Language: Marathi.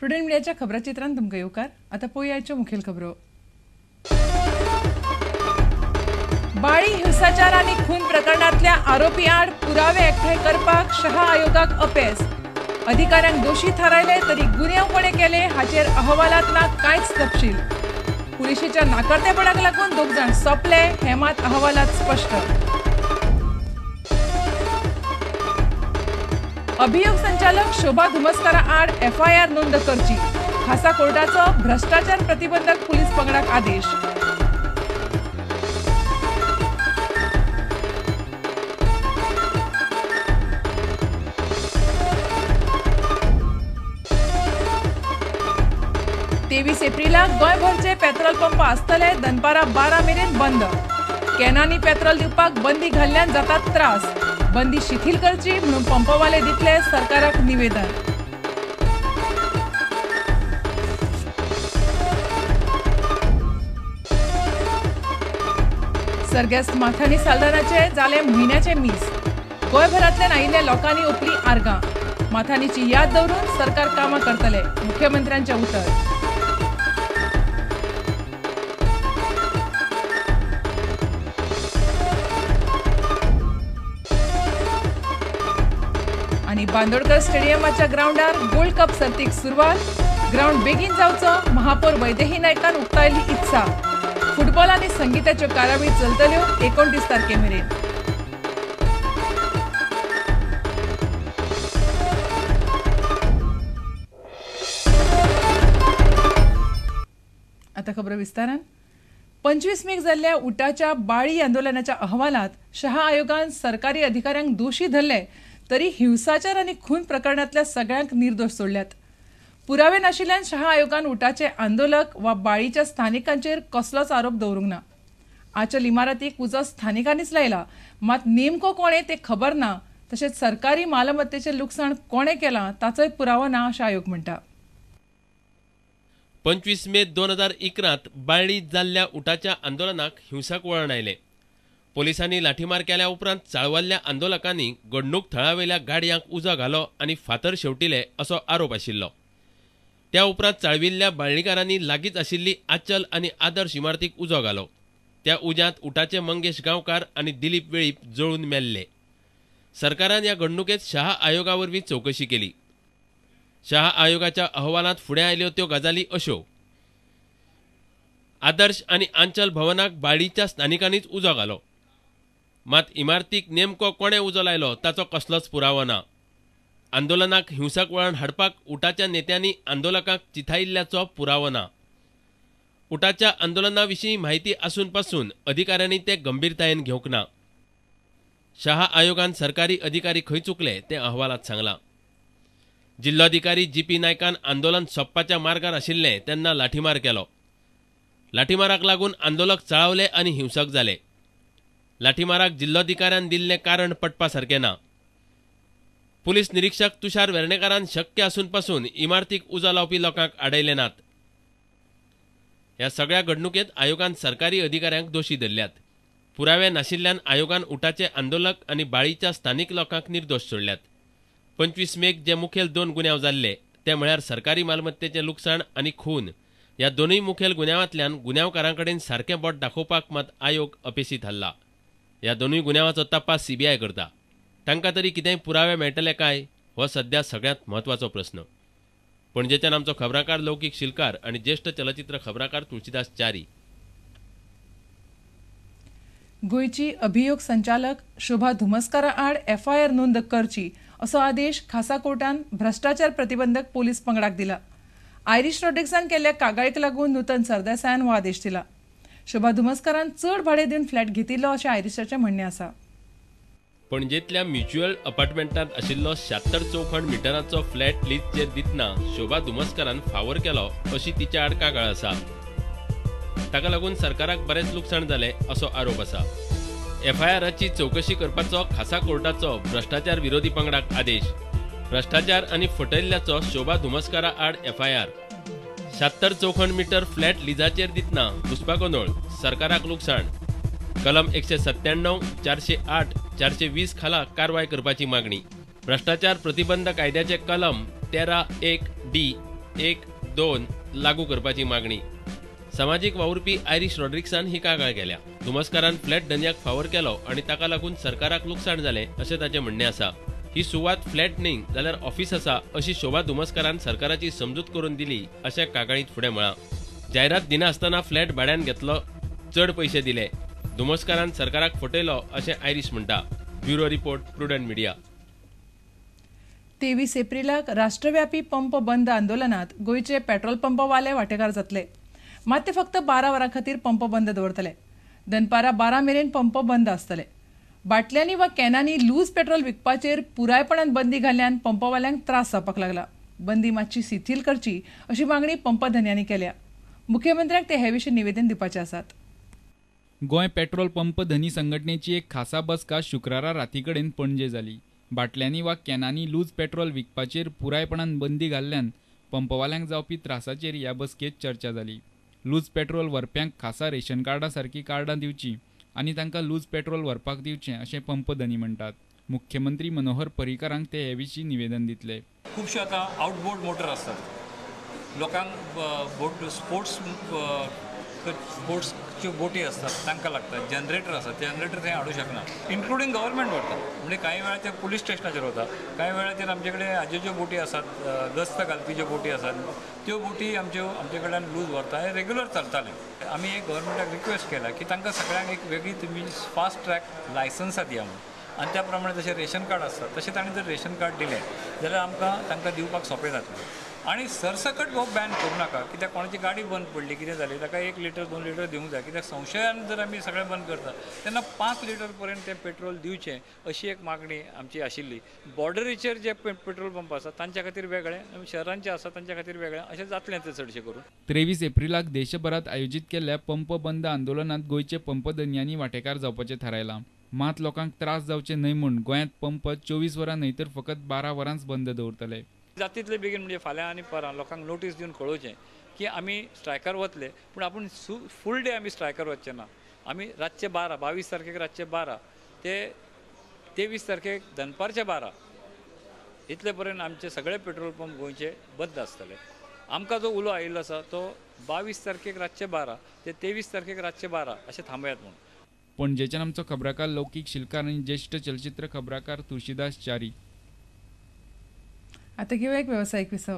प्रुडंट मिडियाच्या खबराचित्रांत तुमकां येवकार. आतां पळोवया आयच्यो मुखेल खबरो. बाळी हिंसाचार आनी खून प्रकरणांतल्या आरोपी आड पुरावे एकठांय करपाक शहा आयोगाक अपेस. अधिकाऱ्यांक दोशी थारायले तरी गुन्यांव कोणे केले हाचेर अहवालांत ना कांयच तपशील. पुलिशेच्या नाकर्तेपणाक लागून 2 जाण सोंपले हें मात अहवालांत स्पश्ट. अभियोग संचालक शोभा धुमस्कारा आड FIR नोंद करची. खासा कोर्टाचो भ्रष्टाचार प्रतिबंधक पुलीस पंगडाक आदेश. तेवीस एप्रिलाक गोंयभरचे पेट्रोल पंप आसतले दनपारां 12 मेरेन बंद. कॅनांनी पेट्रोल दिवपाक बंदी घाल्ल्यान जातात त्रास. बंदी शिथील करची म्हणून पंपवाले दितले सरकाराक निवेदन. सर्गेस्त माथानी साल्दनाचे जाले म्हयन्याचे मीस. गोंयभरांतल्यान आयिल्ल्या लोकांनी ओपली आर्गां. माथानीची याद दवरून सरकार कामां करतले, मुख्यमंत्र्यांचे उतर. आनी बांदोडकर स्टेडियमाच्या ग्राउंडार गोल्ड कप सर्तीक सुरवात. ग्राउंड बेगीन जावचो महापौर वैदेही नायकान उक्तायली इत्सा. फुटबॉल आनी संगीताच्यो कार्यावळी चलतल्यो 29 तारखे मेरेन. आता खबर विस्तारान. 25 मेक जाल्ल्या उटाच्या बाळी आंदोलनाच्या अहवालात शहा आयोगान सरकारी अधिकाऱ्यांक दोशी धरले तरी हिंसाचार आनी खून प्रकरणांतल्या सगळ्यांक निर्दोष सोडल्यात. पुरावे नाशिल्ल्यान शहा आयोगान उटाचे आंदोलक वा बाळीच्या स्थानिकांचेर कसलोच आरोप दवरूंक ना. आचल इमारतीक उजो स्थानिकांनीच लायला, मात नेमको कोणे ते खबर ना. तशेंच सरकारी मालमत्तेचें लुकसाण कोणे केलां ताचोय पुरावो ना अशें आयोग म्हणटा. 25 मे 2011 बाळ्ळीत जाल्ल्या उटाच्या आंदोलनाक हिंसाक वळण आयलें. पोलिसांनी लाठीमार केल्या उपरांत चाळवल्ल्या आंदोलकांनी घडणूक थळावेल्या गाडयांक उजो घालो आनी फातर शेवटिले असो आरोप आशिल्लो. त्या उपरांत चाळविल्ल्या बाळ्ळीकारांनी लागींच आशिल्ली आचल आनी आदर्श इमारतीक उजो घालो. त्या उज्यांत उटाचे मंगेश गांवकार आनी दिलीप वेळीप जळून मेल्ले. सरकारान ह्या घडणुकेंत शहा आयोगा वरवीं चवकशी केली. शहा आयोगाच्या अहवालांत फुडें आयल्यो त्यो गजाली अश्यो. आदर्श आनी आंचल भवनाक बाळ्ळीच्या स्थानिकांनीच उजो घालो, मात इमारतीक नेमको कोणे उजो लायलो ताचो कसलोच पुरावो ना. आंदोलनाक हिंसाक वळण हाडपाक उटाच्या नेत्यांनी आंदोलकांक चिथायिल्ल्याचो पुरावो ना. उटाच्या आंदोलना विशीं म्हायती आसून पासून अधिकाऱ्यांनी ते गंभीरतायेन घेवंक ना. शहा आयोगान सरकारी अधिकारी खंय चुकले तें अहवालांत सांगलां. जिल्लोधिकारी GP नायकान आंदोलन सोंपपाच्या मार्गार आशिल्ले तेन्ना लाठीमार केलो. लाठीमाराक लागून आंदोलक चाळवले आनी हिंसक जाले. लाठीमाराक जिल्लोधिकाऱ्यान दिल्लें कारण पटपा सारकें ना. पुलीस निरीक्षक तुषार वेर्णेकारान शक्य आसून पासून इमारतीक उजो लावपी लोकांक आडयले नात. ह्या सगळ्या घडणुकेंत आयोगान सरकारी अधिकाऱ्यांक दोशी धरल्यात. पुरावे नाशिल्ल्यान आयोगान उटाचे आंदोलक आनी बाळीच्या स्थानीक लोकांक निर्दोष सोडल्यात. 25 मेक जे मुखेल 2 गुन्यांव जाल्ले ते म्हळ्यार सरकारी मालमत्तेचें लुकसाण आनी खून ह्या दोनूय मुखेल गुन्यांवांतल्यान गुन्यांवकारांकडेन सारकें बोट दाखोवपाक मात आयोग अपेसी थारला. ह्या दोनूय गुन्यांवाचो तपास CBI करता. तांकां तरी कितेंय पुरावे मेळटले काय हो सध्या सगळ्यांत म्हत्वाचो प्रस्न. पणजेच्यान आमचो खबराकार लौकीक शिलकार आनी ज्येष्ठ चलचित्र खबराकार तुळशीदास च्यारी. गोंयची अभियोग संचालक शोभा धुमस्कारा आड FIR नोंद करची असो आदेश खासा कोर्टान भ्रष्टाचार प्रतिबंधक पोलीस पंगडाक दिला. आयरिश रॉड्रिक्सान केल्ल्या कागाळीक लागून नूतन सरदेसायान हो आदेश दिला. शोभा धुमस्कारान चड भाडें दिवन फ्लॅट घेतिल्लो अशें आयरिशाचें म्हणणें आसा. पणजेंतल्या म्युच्युअल अपार्टमेंटांत आशिल्लो 76 चौखण मिटराचो फ्लॅट लीजचेर दितना शोभा धुमस्कारान फावोर केलो अशी तिच्या आड कागाळ आसा. ताका लागून सरकाराक बरेंच लुकसाण जालें असो आरोप आसा. FIRची चवकशी करपाचो खासा कोर्टाचो भ्रष्टाचार विरोधी पंगडाक आदेश. भ्रष्टाचार आनी फटयल्ल्याचो शोभा धुमस्कारा आड FIR. 76 चौखण मिटर फ्लॅट लिजाचेर दितना घुसपागोंदळ, सरकाराक लुकसाण. कलम 197, 408, 420 खाला कारवाय करपाची मागणी. भ्रष्टाचार प्रतिबंध कायद्याचे कलम 13(1)D, 1.2 लागू करपाची मागणी. समाजीक वावुरपी आयरिश रॉड्रिक्सान ही कागाळ केल्या. दुमस्कारान फ्लॅट धन्याक फावर केलो आनी ताका लागून सरकाराक लुकसाण जालें अशें ताचें म्हणणें आसा. ही सुवात फ्लॅट न्हय जाल्यार ऑफिस आसा अशी शोभा दुमस्कारान सरकाराची समजूत करून दिली अशें कागाळींत फुडें म्हळां. जायरात दिनासतना फ्लॅट भाड्यान घेतलो, चड पयशे दिले. दुमस्कारान सरकाराक फटयलो अशें आयरिश म्हणटा. Bureau report, prudent media. 23 एप्रिलाक राष्ट्रव्यापी पंप बंद आंदोलनात गोंयचे पेट्रोल पंपवाले वांटेकार जातले. मात ते फक्त 12 वरां खातीर पंप बंद दवरतले. दनपारां 12 मेरेन पंप बंद आसतले. बाटल्यांनी वा कॅनांनी लूज पेट्रोल विकपाचेर पुरायपणान बंदी घाल्ल्यान पंपवाल्यांक त्रास जावपाक लागला. बंदी मातशी शिथील करची अशी मागणी पंपधन्यांनी केल्या. मुख्यमंत्र्याक ते हे विशीं निवेदन दिवपाचे आसात. गोंय पेट्रोल पंप धनी संघटनेची एक खासा बसका शुक्रारा रातीकडेन पणजे जाली. बाटल्यांनी वा कॅनांनी लूज पेट्रोल विकपाचेर पुरायपणान बंदी घाल्ल्यान पंपवाल्यांक जावपी त्रासाचेर ह्या बसकेत चर्चा जाली. लूज पेट्रोल व्हरप्यांक खासा रेशन कार्डा सारकी कार्डां दिवची आनी तांकां लूज पेट्रोल व्हरपाक दिवचें अशें पंपधनी म्हणटात. मुख्यमंत्री मनोहर पर्रीकारांक ते हे विशीं निवेदन दितले. खुबशे आतां आउटबोर्ड मोटर आसतात. लोकांक बोट स्पोर्ट्सच्यो बोटी असतात तांकां लागतात. जनरेटर आसात, ते जनरेटर थंय हाडूं शकना. इन्क्लुडींग गव्हर्मेंट व्हरता. म्हणजे कांय वेळार ते पुलीस स्टेशनाचेर वता, कांय वेळाचेर आमचे कडेन हाज्यो ज्यो बोटी आसात, गस्त घालपी ज्यो बोटी आसात, त्यो बोटी आमचे कडल्यान लूज व्हरता. हे रेग्युलर चलतालें. आमी एक गव्हर्मेंटाक रिक्वेस्ट केला की तांकां सगळ्यांक एक वेगळी तुमी फास्ट ट्रॅक लायसन्सां दिया म्हणून. आनी त्या प्रमाणे जशें रेशन कार्ड आसता तशें ताणें जर रेशन कार्ड दिलें जाल्यार आमकां तांकां दिवपाक सोंपें जातलें. आणि सरसकट हो बॅन करूं नाका. कित्याक कोणाची गाडी बंद पडली, कितें जाली, ताका 1 लिटर 2 लिटर दिवंक जाय. कित्याक संशयान जर आमी सगळें बंद करता तेन्ना 5 लिटर पर्यंत तें पेट्रोल दिवचें अशी एक मागणी आमची आशिल्ली. बॉर्डरीचेर जे पेट्रोल पंप आसात तांच्या खातीर वेगळे, शहरांचे आसात तांच्या खातीर वेगळे अशें जातलें तें चडशें करून. 23 एप्रिलाक देशभरात आयोजीत केल्ल्या पंप बंद आंदोलनात गोंयचे पंपधन्यांनी वांटेकार जावपाचें थारायलां. मात लोकांक त्रास जावचे न्हय म्हूण गोंयांत पंप 24 वरां न्हय तर फकत 12 वरांच बंद दवरतले. जातीतले बेगीन म्हणजे फाल्यां आनी परां लोकांक नोटीस दिवन कळोवचें की आमी स्ट्रायकार वतले, पूण आपूण फूल डे आमी स्ट्रायकार वचचे ना. आमी रातचे 12, 22 तारखेक रातचे 12 ते 23 तारखेक दनपारचे 12 इतले पर्यंत आमचे सगळे पेट्रोल पंप गोंयचे बंद आसतले. आमकां जो उलो आयिल्लो आसा तो 22 तारखेक रातचे 12 ते 23 तारखेक रातचे 12 अशें थांबयात म्हणून. पणजेच्यान आमचो खबराकार लौकीक शिलकार आनी ज्येष्ठ चलचित्र खबराकार तुळशीदास च्यारी. आता घेऊया एक व्यावसायिक विसव.